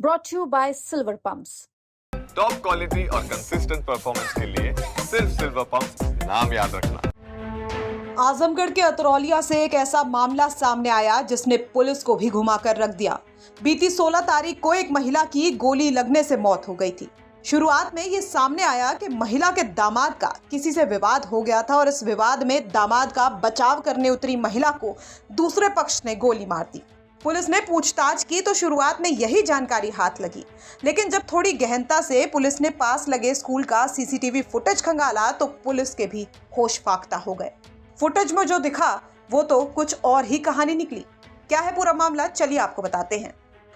brought to you by Silver Pumps. Top quality और consistent performance के लिए सिर्फ सिल्वर पंप नाम याद रखना। आजमगढ़ के अतरौलिया से एक ऐसा मामला सामने आया जिसने पुलिस को भी घुमाकर रख दिया। बीती 16 तारीख को एक महिला की गोली लगने से मौत हो गई थी। शुरुआत में ये सामने आया कि महिला के दामाद का किसी से विवाद हो गया था और इस विवाद में दामाद का बचाव करने उतरी महिला को दूसरे पक्ष ने गोली मार दी। पुलिस ने पूछताछ की तो शुरुआत में यही जानकारी हाथ लगी, लेकिन जब थोड़ी गहनता से पुलिस ने पास लगे स्कूल का सीसीटीवी फुटेज खंगाला तो पुलिस के भी होश फाख्ता हो गए। फुटेज में जो दिखा वो तो कुछ और ही कहानी निकली। क्या है पूरा मामला, चलिए आपको बताते हैं।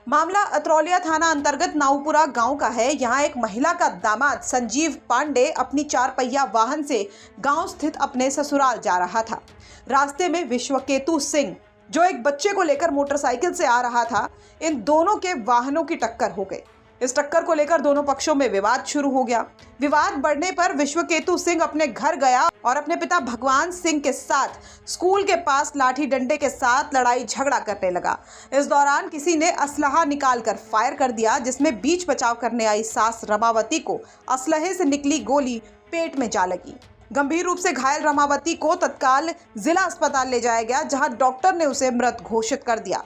मामला अतरौलिया थाना अंतर्गत नाऊपुरा गांव का है। यहां एक महिला का दामाद संजीव पांडे अपनी 4 पहिया वाहन से गांव स्थित अपने ससुराल जा रहा था। रास्ते में विश्वकेतु सिंह जो एक बच्चे को लेकर मोटरसाइकिल से आ रहा था, इन दोनों के वाहनों की टक्कर हो गई। इस टक्कर को लेकर दोनों पक्षों में विवाद शुरू हो गया। विवाद बढ़ने पर विश्वकेतु सिंह अपने घर गया और अपने पिता भगवान सिंह के साथ स्कूल के पास लाठी डंडे के साथ लड़ाई झगड़ा करने लगा। इस दौरान किसी ने असलहा निकालकर फायर कर दिया, जिसमें बीच बचाव करने आई सास रमावती को असलहे से निकली गोली पेट में जा लगी। गंभीर रूप से घायल रमावती को तत्काल जिला अस्पताल ले जाया गया, जहां डॉक्टर ने उसे मृत घोषित कर दिया।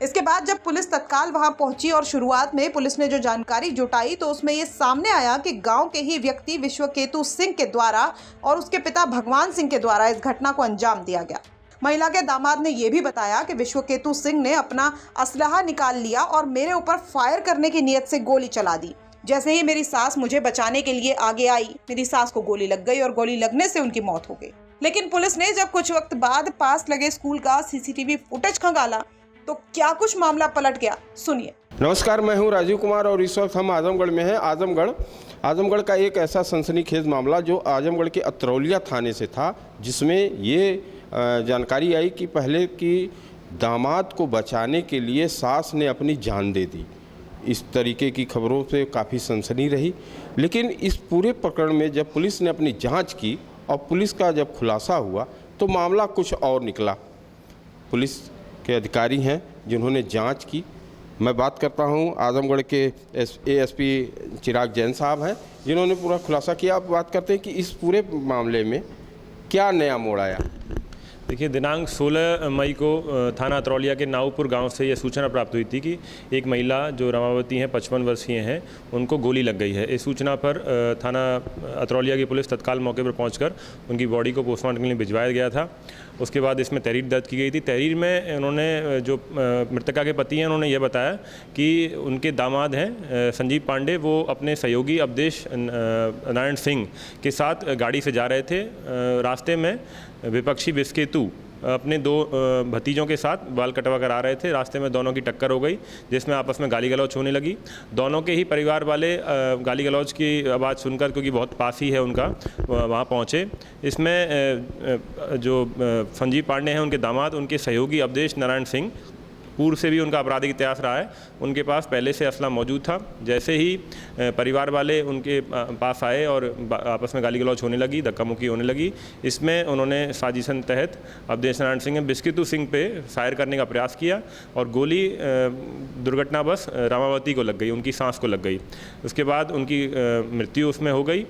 इसके बाद जब पुलिस तत्काल वहां पहुंची और शुरुआत में पुलिस ने जो जानकारी जुटाई तो उसमें ये सामने आया कि गांव के ही व्यक्ति विश्वकेतु सिंह के द्वारा और उसके पिता भगवान सिंह के द्वारा इस घटना को अंजाम दिया गया। महिला के दामाद ने यह भी बताया कि विश्वकेतु सिंह ने अपना असलहा निकाल लिया और मेरे ऊपर फायर करने की नीयत से गोली चला दी। जैसे ही मेरी सास मुझे बचाने के लिए आगे आई, मेरी सास को गोली लग गई और गोली लगने से उनकी मौत हो गई। लेकिन पुलिस ने जब कुछ वक्त बाद पास लगे स्कूल का सीसीटीवी फुटेज खंगाला तो क्या कुछ मामला पलट गया, सुनिए। नमस्कार, मैं हूं राजीव कुमार और इस वक्त हम आजमगढ़ में हैं। आजमगढ़ का एक ऐसा सनसनीखेज मामला जो आजमगढ़ के अतरौलिया थाने से था, जिसमें ये जानकारी आई कि पहले की दामाद को बचाने के लिए सास ने अपनी जान दे दी। इस तरीके की खबरों से काफ़ी सनसनी रही, लेकिन इस पूरे प्रकरण में जब पुलिस ने अपनी जांच की और पुलिस का जब खुलासा हुआ तो मामला कुछ और निकला। पुलिस के अधिकारी हैं जिन्होंने जांच की। मैं बात करता हूं आजमगढ़ के एएसपी चिराग जैन साहब हैं, जिन्होंने पूरा खुलासा किया। आप बात करते हैं कि इस पूरे मामले में क्या नया मोड़ आया। देखिए, दिनांक 16 मई को थाना अतरौलिया के नाऊपुर गांव से यह सूचना प्राप्त हुई थी कि एक महिला जो रमावती हैं, 55 वर्षीय हैं, उनको गोली लग गई है। इस सूचना पर थाना अतरौलिया की पुलिस तत्काल मौके पर पहुंचकर उनकी बॉडी को पोस्टमार्टम के लिए भिजवाया गया था। उसके बाद इसमें तहरीर दर्ज की गई थी। तहरीर में उन्होंने जो मृतका के पति हैं, उन्होंने ये बताया कि उनके दामाद हैं संजीव पांडे, वो अपने सहयोगी अवधेश नारायण सिंह के साथ गाड़ी से जा रहे थे। रास्ते में विपक्षी विश्वकेतु अपने 2 भतीजों के साथ बाल कटवा कर आ रहे थे। रास्ते में दोनों की टक्कर हो गई, जिसमें आपस में गाली गलौज होने लगी। दोनों के ही परिवार वाले गाली गलौज की आवाज़ सुनकर, क्योंकि बहुत पास ही है उनका, वहाँ पहुँचे। इसमें जो संजीव पांडे हैं उनके दामाद, उनके सहयोगी अवधेश नारायण सिंह, पूर्व से भी उनका आपराधिक इतिहास रहा है, उनके पास पहले से असला मौजूद था। जैसे ही परिवार वाले उनके पास आए और आपस में गाली गलौज होने लगी, धक्का मुक्की होने लगी, इसमें उन्होंने साजिशन तहत अवधेश नारायण सिंह ने विश्वकेतु सिंह पे फायर करने का प्रयास किया और गोली दुर्घटनावश रमावती को लग गई, उनकी सांस को लग गई। उसके बाद उनकी मृत्यु उसमें हो गई।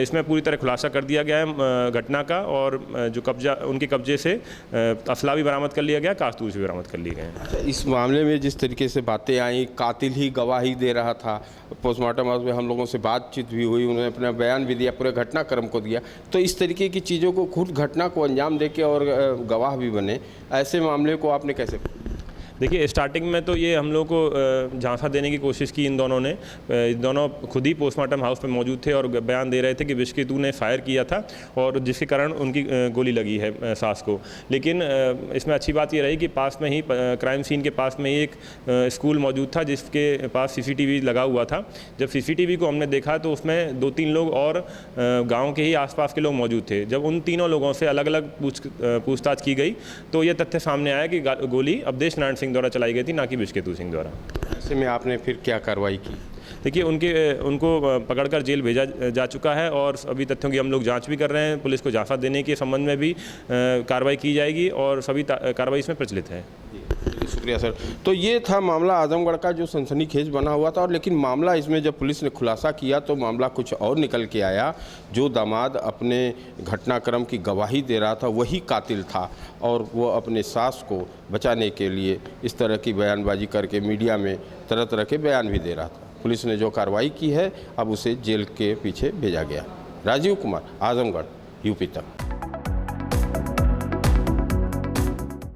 इसमें पूरी तरह खुलासा कर दिया गया है घटना का, और जो उनके कब्जे से असला भी बरामद कर लिया गया, कारतूस भी बरामद कर लिए गए हैं। इस मामले में जिस तरीके से बातें आई, कातिल ही गवाही दे रहा था। पोस्टमार्टम हाउस में हम लोगों से बातचीत भी हुई, उन्होंने अपना बयान भी दिया, पूरे घटनाक्रम को दिया। तो इस तरीके की चीज़ों को, खुद घटना को अंजाम देके और गवाह भी बने, ऐसे मामले को आपने कैसे? देखिए, स्टार्टिंग में तो ये हम लोग को झांसा देने की कोशिश की इन दोनों ने। दोनों खुद ही पोस्टमार्टम हाउस पे मौजूद थे और बयान दे रहे थे कि विश्वकेतु ने फायर किया था और जिसके कारण उनकी गोली लगी है सास को। लेकिन इसमें अच्छी बात ये रही कि पास में ही, क्राइम सीन के पास में ही एक स्कूल मौजूद था जिसके पास सीसीटीवी लगा हुआ था। जब सीसीटीवी को हमने देखा तो उसमें 2-3 लोग और गाँव के ही आसपास के लोग मौजूद थे। जब उन तीनों लोगों से अलग अलग पूछताछ की गई तो ये तथ्य सामने आया कि गोली अवधेश नारायण सिंह द्वारा चलाई गई थी, ना कि विश्वकेतु सिंह द्वारा। ऐसे में आपने फिर क्या कार्रवाई की? देखिए, उनको पकड़कर जेल भेजा जा चुका है और अभी तथ्यों की हम लोग जांच भी कर रहे हैं। पुलिस को झांसा देने के संबंध में भी कार्रवाई की जाएगी और सभी कार्रवाई इसमें प्रचलित है। शुक्रिया सर। तो ये था मामला आजमगढ़ का जो सनसनीखेज बना हुआ था, और लेकिन मामला इसमें जब पुलिस ने खुलासा किया तो मामला कुछ और निकल के आया। जो दामाद अपने घटनाक्रम की गवाही दे रहा था वही कातिल था, और वो अपने सास को बचाने के लिए इस तरह की बयानबाजी करके मीडिया में तरह तरह के बयान भी दे रहा था। पुलिस ने जो कार्रवाई की है, अब उसे जेल के पीछे भेजा गया। राजीव कुमार, आजमगढ़, यूपी तक।